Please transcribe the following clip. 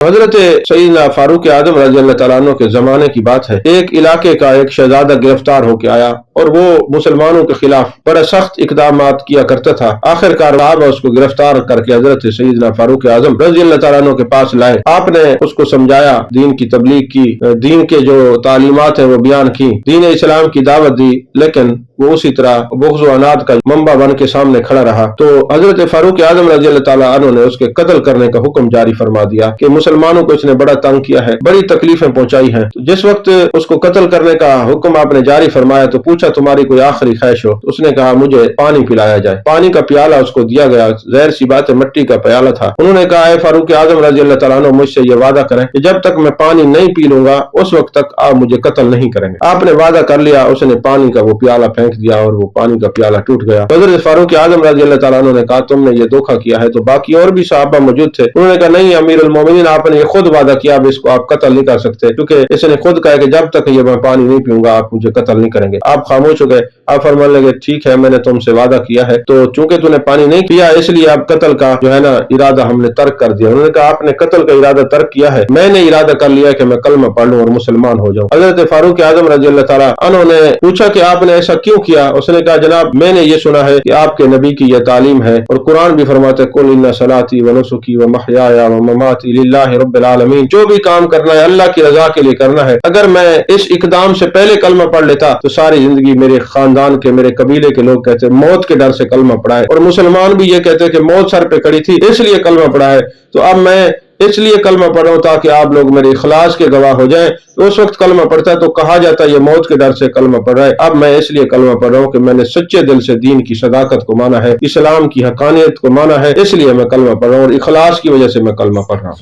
حضرت سیدنا فاروق اعظم رضی اللہ تعالیٰ عنہ کے زمانے کی بات ہے، ایک علاقے کا ایک شہزادہ گرفتار ہو کے آیا اور وہ مسلمانوں کے خلاف بڑا سخت اقدامات کیا کرتا تھا۔ آخر کار صحابہ اس کو گرفتار کر کے حضرت سیدنا فاروق اعظم رضی اللہ تعالیٰ عنہ کے پاس لائے۔ آپ نے اس کو سمجھایا، دین کی تبلیغ کی، دین کے جو تعلیمات ہیں وہ بیان کی، دین اسلام کی دعوت دی، لیکن وہ اسی طرح بغض و عناد کا منبع بن کے سامنے کھڑا رہا۔ تو حضرت فاروق اعظم رضی اللہ تعالیٰ عنہ نے اس کے قتل کرنے کا حکم جاری فرما دیا کہ مسلمانوں کو اس نے بڑا تنگ کیا ہے، بڑی تکلیفیں پہنچائی ہیں۔ جس وقت اس کو قتل کرنے کا حکم آپ نے جاری فرمایا تو پوچھا تمہاری کوئی آخری خواہش ہو؟ اس نے کہا مجھے پانی پلایا جائے۔ پانی کا پیالہ اس کو دیا گیا، ظاہر سی بات ہے مٹی کا پیالہ تھا۔ انہوں نے کہا اے فاروق اعظم رضی اللہ تعالیٰ عنہ، مجھ سے یہ وعدہ کریں کہ جب تک میں پانی نہیں پی لوں گا اس وقت تک آپ مجھے قتل نہیں کریں گے۔ آپ نے وعدہ کر لیا، اس نے پانی کا وہ پیالہ پھینک دیا اور وہ پانی کا پیالہ ٹوٹ گیا۔ حضرت فاروق اعظم رضی اللہ تعالیٰ عنہ نے کہا تم نے یہ دھوکہ کیا ہے۔ تو باقی اور بھی صحابہ موجود تھے، انہوں نے کہا نہیں امیر المومنین، آپ نے یہ خود وعدہ کیا، اب اس کو آپ قتل نہیں کر سکتے، کیونکہ اس نے خود کہا کہ جب تک یہ میں پانی نہیں پیوں گا آپ مجھے قتل نہیں کریں گے۔ آپ خاموش ہو گئے۔ آپ فرمانے لگے ٹھیک ہے، میں نے تم سے وعدہ کیا ہے، تو چونکہ تو نے پانی نہیں پیا اس لیے آپ قتل کا جو ہے نا ارادہ ہم نے ترک کر دیا۔ انہوں نے کہا آپ نے قتل کا ارادہ ترک کیا ہے، میں نے ارادہ کر لیا کہ میں کلمہ پڑھ لوں اور مسلمان ہو جاؤں۔ حضرت فاروق اعظم رضی اللہ تعالیٰ عنہ نے پوچھا کہ آپ نے ایسا کیوں کیا؟ اس نے کہا جناب میں نے یہ سنا ہے کہ آپ کے نبی کی یہ تعلیم ہے اور قرآن بھی فرماتا ہے قل ان صلاتی ونسکی ومحیایا ومماتی للہ رب العالمین، جو بھی کام کرنا ہے اللہ کی رضا کے لیے کرنا ہے۔ اگر میں اس اقدام سے پہلے کلمہ پڑھ لیتا تو ساری زندگی میرے خاندان کے، میرے قبیلے کے لوگ کہتے موت کے ڈر سے کلمہ پڑھا ہے، اور مسلمان بھی یہ کہتے کہ موت سر پہ کھڑی تھی اس لیے کلمہ پڑھا ہے، تو اب میں اس لیے کلمہ پڑھ رہا ہوں تاکہ آپ لوگ میرے اخلاص کے گواہ ہو جائیں۔ تو اس وقت کلمہ پڑھتا ہے تو کہا جاتا ہے یہ موت کے ڈر سے کلمہ پڑھ رہا ہے، اب میں اس لیے کلمہ پڑھ رہا ہوں کہ میں نے سچے دل سے دین کی صداقت کو مانا ہے، اسلام کی حقانیت کو مانا ہے، اس لیے میں کلمہ پڑھ رہا ہوں اور اخلاص کی وجہ سے میں کلمہ پڑھ رہا ہوں۔